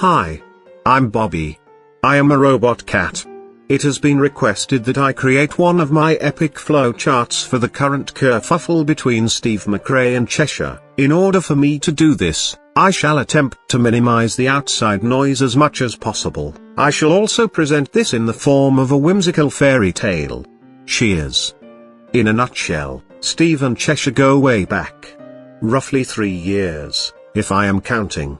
Hi. I'm Bobby. I am a robot cat. It has been requested that I create one of my epic flowcharts for the current kerfuffle between Steve McRae and Cheshire. In order for me to do this, I shall attempt to minimize the outside noise as much as possible. I shall also present this in the form of a whimsical fairy tale. Cheers. In a nutshell, Steve and Cheshire go way back. Roughly 3 years, if I am counting.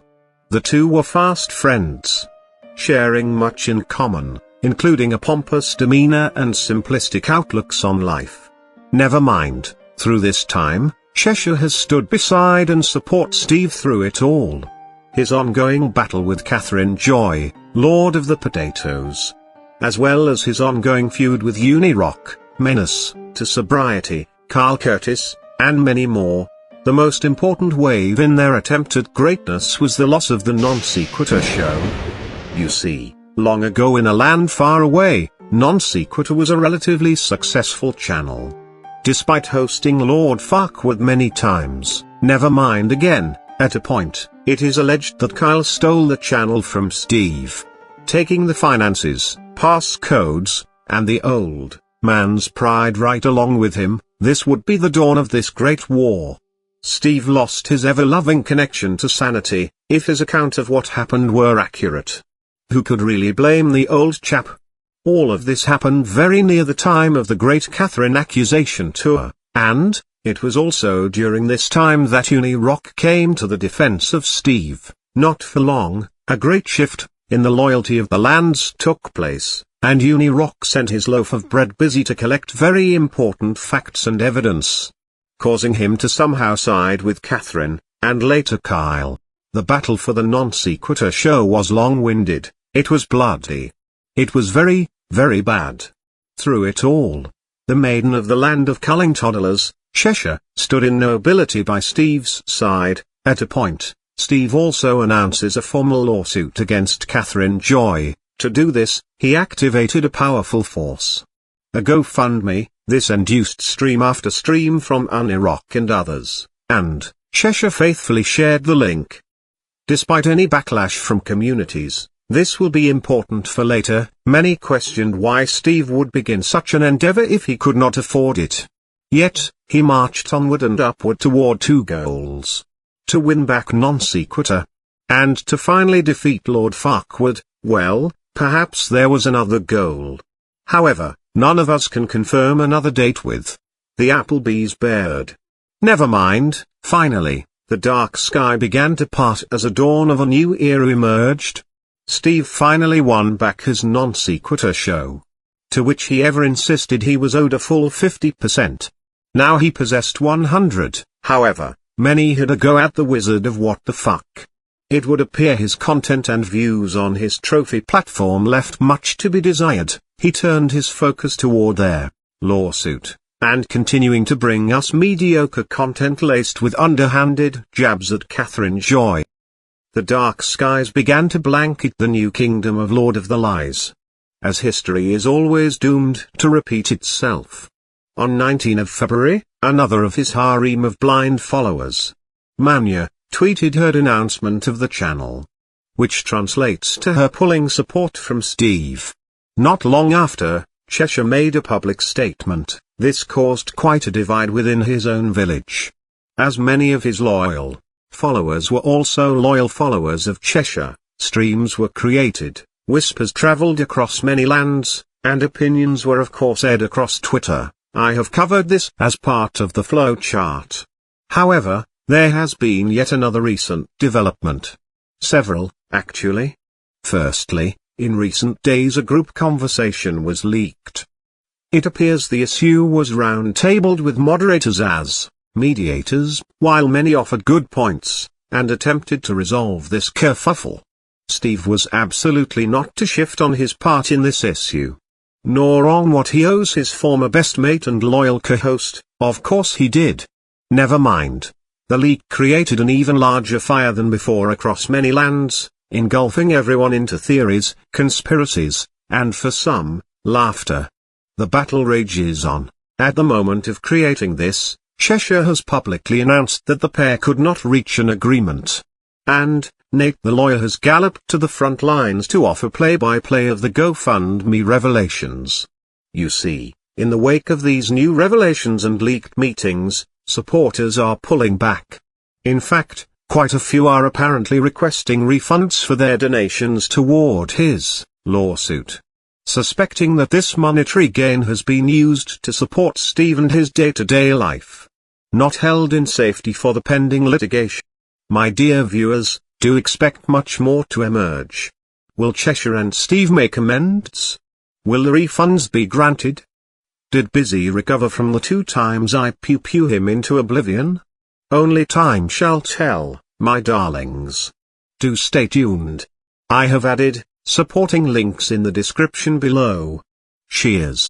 The two were fast friends, sharing much in common, including a pompous demeanor and simplistic outlooks on life. Never mind, through this time, Cheshire has stood beside and support Steve through it all. His ongoing battle with Catherine Joy, Lord of the Potatoes, as well as his ongoing feud with Unirock, Menace to Sobriety, Carl Curtis, and many more. The most important wave in their attempt at greatness was the loss of the Non-Sequitur show. You see, long ago in a land far away, Non-Sequitur was a relatively successful channel. Despite hosting Lord Farquaad many times, never mind again, at a point, it is alleged that Kyle stole the channel from Steve, taking the finances, passcodes, and the old man's pride right along with him. This would be the dawn of this great war. Steve lost his ever-loving connection to sanity, if his account of what happened were accurate. Who could really blame the old chap? All of this happened very near the time of the Great Catherine accusation tour, and it was also during this time that Unirock came to the defense of Steve. Not for long, a great shift in the loyalty of the lands took place, and Unirock sent his loaf of bread busy to collect very important facts and evidence, causing him to somehow side with Catherine, and later Kyle. The battle for the Non-Sequitur show was long-winded, it was bloody. It was very, very bad. Through it all, the maiden of the land of culling toddlers, Cheshire, stood in nobility by Steve's side. At a point, Steve also announces a formal lawsuit against Catherine Joy. To do this, he activated a powerful force. A GoFundMe. This induced stream after stream from Unirock and others, and Cheshire faithfully shared the link. Despite any backlash from communities, this will be important for later. Many questioned why Steve would begin such an endeavor if he could not afford it. Yet, he marched onward and upward toward two goals: to win back Non-Sequitur, and to finally defeat Lord Farquaad. Well, perhaps there was another goal. However, none of us can confirm another date with the Applebee's bird. Never mind. Finally, the dark sky began to part as a dawn of a new era emerged. Steve finally won back his Non-Sequitur show, to which he ever insisted he was owed a full 50%. Now he possessed 100, however, many had a go at the wizard of what the fuck. It would appear his content and views on his trophy platform left much to be desired. He turned his focus toward their lawsuit, and continuing to bring us mediocre content laced with underhanded jabs at Catherine Joy. The dark skies began to blanket the new kingdom of Lord of the Lies. As history is always doomed to repeat itself. On 19 of February, another of his harem of blind followers, Manya, tweeted her denouncement of the channel, which translates to her pulling support from Steve. Not long after, Cheshire made a public statement. This caused quite a divide within his own village, as many of his loyal followers were also loyal followers of Cheshire. Streams were created, whispers traveled across many lands, and opinions were of course aired across Twitter. I have covered this as part of the flowchart. However, there has been yet another recent development. Several, actually. Firstly, in recent days a group conversation was leaked. It appears the issue was round-tabled with moderators as mediators, while many offered good points, and attempted to resolve this kerfuffle. Steve was absolutely not to shift on his part in this issue, nor on what he owes his former best mate and loyal co-host. Of course he did. Never mind. The leak created an even larger fire than before across many lands, engulfing everyone into theories, conspiracies, and for some, laughter. The battle rages on. At the moment of creating this, Cheshire has publicly announced that the pair could not reach an agreement. And, Nate the lawyer has galloped to the front lines to offer play-by-play of the GoFundMe revelations. You see, in the wake of these new revelations and leaked meetings, supporters are pulling back. In fact, quite a few are apparently requesting refunds for their donations toward his lawsuit, suspecting that this monetary gain has been used to support Steve and his day-to-day life, not held in safety for the pending litigation. My dear viewers, do expect much more to emerge. Will Cheshire and Steve make amends? Will the refunds be granted? Did Busy recover from the 2 times I pew-pew him into oblivion? Only time shall tell, my darlings. Do stay tuned. I have added supporting links in the description below. Cheers.